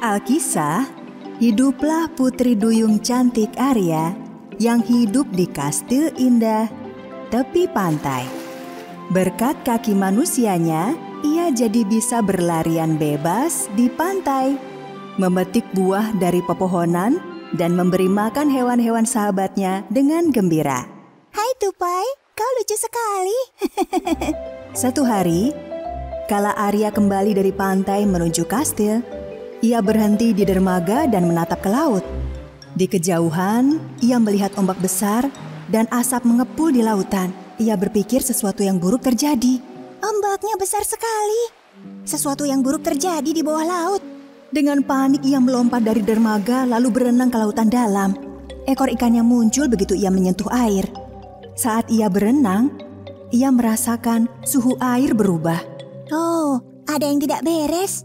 Alkisah, hiduplah putri duyung cantik Arya yang hidup di kastil indah tepi pantai. Berkat kaki manusianya, ia jadi bisa berlarian bebas di pantai, memetik buah dari pepohonan, dan memberi makan hewan-hewan sahabatnya dengan gembira. Hai Tupai, kau lucu sekali. Suatu hari, kala Arya kembali dari pantai menuju kastil, ia berhenti di dermaga dan menatap ke laut. Di kejauhan, ia melihat ombak besar dan asap mengepul di lautan. Ia berpikir sesuatu yang buruk terjadi. Ombaknya besar sekali. Sesuatu yang buruk terjadi di bawah laut. Dengan panik ia melompat dari dermaga lalu berenang ke lautan dalam. Ekor ikannya muncul begitu ia menyentuh air. Saat ia berenang, ia merasakan suhu air berubah. Oh, ada yang tidak beres.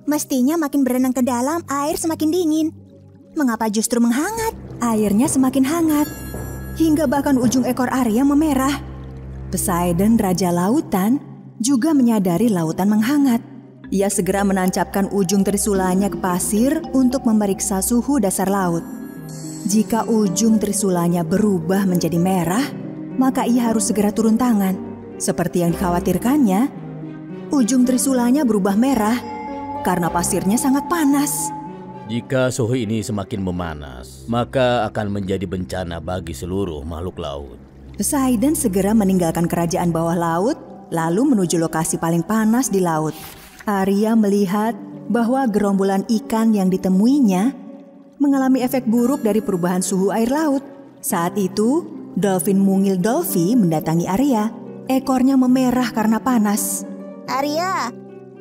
Mestinya makin berenang ke dalam, air semakin dingin. Mengapa justru menghangat? Airnya semakin hangat, hingga bahkan ujung ekor Arya memerah. Poseidon, Raja Lautan, juga menyadari lautan menghangat. Ia segera menancapkan ujung trisulanya ke pasir untuk memeriksa suhu dasar laut. Jika ujung trisulanya berubah menjadi merah, maka ia harus segera turun tangan. Seperti yang dikhawatirkannya, ujung trisulanya berubah merah karena pasirnya sangat panas. Jika suhu ini semakin memanas, maka akan menjadi bencana bagi seluruh makhluk laut. Poseidon segera meninggalkan kerajaan bawah laut, lalu menuju lokasi paling panas di laut. Arya melihat bahwa gerombolan ikan yang ditemuinya mengalami efek buruk dari perubahan suhu air laut. Saat itu, dolphin mungil Dolphy mendatangi Arya. Ekornya memerah karena panas. Arya,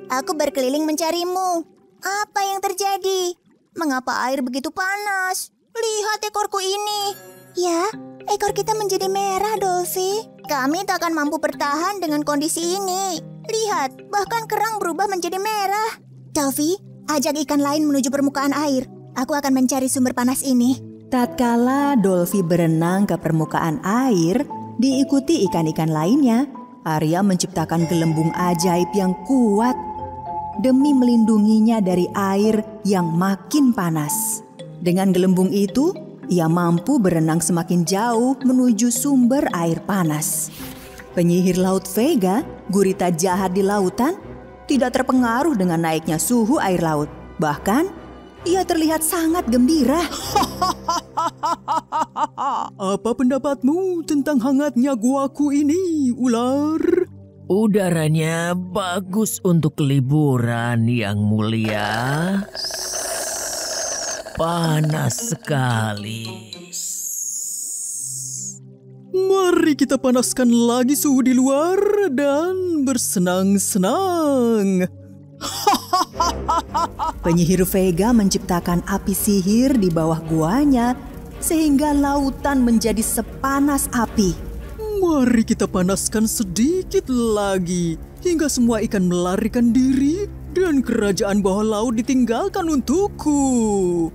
aku berkeliling mencarimu. Apa yang terjadi? Mengapa air begitu panas? Lihat ekorku ini. Ya, ekor kita menjadi merah, Dolphy. Kami tak akan mampu bertahan dengan kondisi ini. Lihat, bahkan kerang berubah menjadi merah. Dolphy, ajak ikan lain menuju permukaan air. Aku akan mencari sumber panas ini. Tatkala Dolphy berenang ke permukaan air, diikuti ikan-ikan lainnya, Arya menciptakan gelembung ajaib yang kuat demi melindunginya dari air yang makin panas. Dengan gelembung itu, ia mampu berenang semakin jauh menuju sumber air panas. Penyihir laut Vega, gurita jahat di lautan, tidak terpengaruh dengan naiknya suhu air laut. Bahkan, ia terlihat sangat gembira. Apa pendapatmu tentang hangatnya guaku ini, ular? Udaranya bagus untuk liburan, Yang Mulia. Panas sekali. Mari kita panaskan lagi suhu di luar dan bersenang-senang. Penyihir Vega menciptakan api sihir di bawah guanya sehingga lautan menjadi sepanas api. Mari kita panaskan sedikit lagi hingga semua ikan melarikan diri dan kerajaan bawah laut ditinggalkan untukku.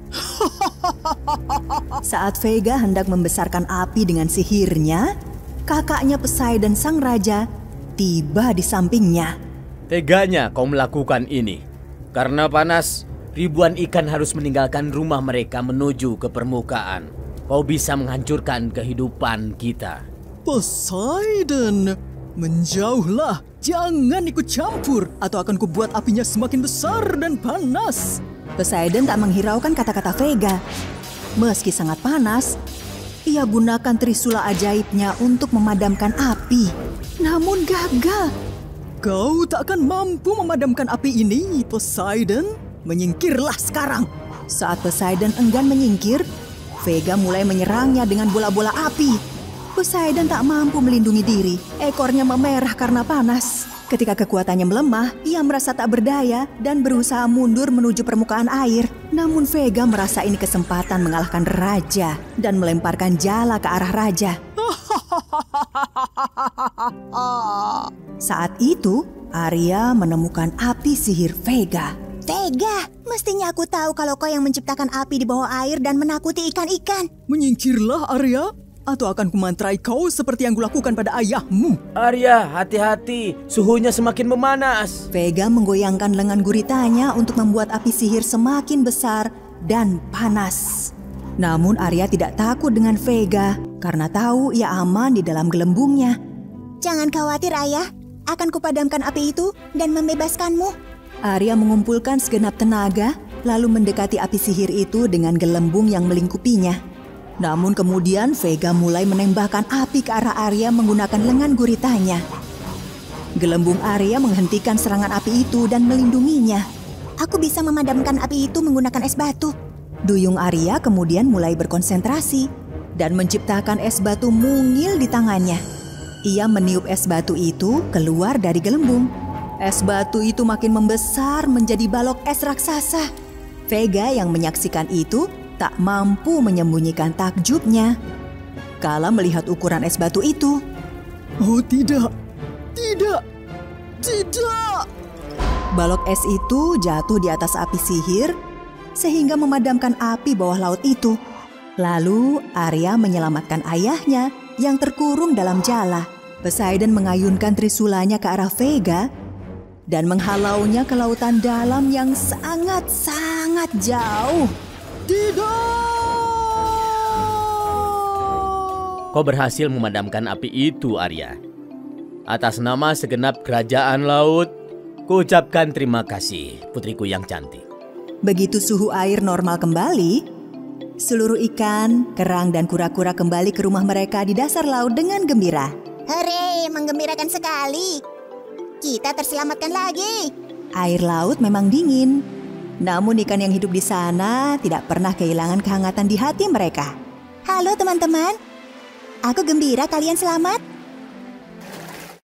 Saat Vega hendak membesarkan api dengan sihirnya, kakaknya Poseidon sang raja tiba di sampingnya. Teganya kau melakukan ini. Karena panas, ribuan ikan harus meninggalkan rumah mereka menuju ke permukaan. Kau bisa menghancurkan kehidupan kita. Poseidon, menjauhlah. Jangan ikut campur atau akan kubuat apinya semakin besar dan panas. Poseidon tak menghiraukan kata-kata Vega. Meski sangat panas, ia gunakan trisula ajaibnya untuk memadamkan api. Namun gagal. Kau tak akan mampu memadamkan api ini, Poseidon. Menyingkirlah sekarang. Saat Poseidon enggan menyingkir, Vega mulai menyerangnya dengan bola-bola api. Poseidon tak mampu melindungi diri. Ekornya memerah karena panas. Ketika kekuatannya melemah, ia merasa tak berdaya dan berusaha mundur menuju permukaan air. Namun Vega merasa ini kesempatan mengalahkan raja dan melemparkan jala ke arah raja. Saat itu, Arya menemukan api sihir Vega. Vega, mestinya aku tahu kalau kau yang menciptakan api di bawah air dan menakuti ikan-ikan. Menyingkirlah, Arya. atau akan kumantrai kau seperti yang kulakukan pada ayahmu. Arya, hati-hati, suhunya semakin memanas. Vega menggoyangkan lengan guritanya untuk membuat api sihir semakin besar dan panas. Namun Arya tidak takut dengan Vega karena tahu ia aman di dalam gelembungnya. Jangan khawatir, Ayah. Akan kupadamkan api itu dan membebaskanmu. Arya mengumpulkan segenap tenaga lalu mendekati api sihir itu dengan gelembung yang melingkupinya. Namun kemudian Vega mulai menembakkan api ke arah Arya menggunakan lengan guritanya. Gelembung Arya menghentikan serangan api itu dan melindunginya. Aku bisa memadamkan api itu menggunakan es batu. Duyung Arya kemudian mulai berkonsentrasi dan menciptakan es batu mungil di tangannya. Ia meniup es batu itu keluar dari gelembung. Es batu itu makin membesar menjadi balok es raksasa. Vega yang menyaksikan itu tak mampu menyembunyikan takjubnya kala melihat ukuran es batu itu. Oh tidak, tidak, tidak. Balok es itu jatuh di atas api sihir sehingga memadamkan api bawah laut itu. Lalu Arya menyelamatkan ayahnya yang terkurung dalam jala. Poseidon mengayunkan trisulanya ke arah Vega dan menghalaunya ke lautan dalam yang sangat-sangat jauh. Tidak! Kau berhasil memadamkan api itu, Arya. Atas nama segenap kerajaan laut, kuucapkan terima kasih, putriku yang cantik. Begitu suhu air normal kembali, seluruh ikan, kerang, dan kura-kura kembali ke rumah mereka di dasar laut dengan gembira. Hore, menggembirakan sekali. Kita terselamatkan lagi. Air laut memang dingin, namun ikan yang hidup di sana tidak pernah kehilangan kehangatan di hati mereka. Halo teman-teman, aku gembira kalian selamat.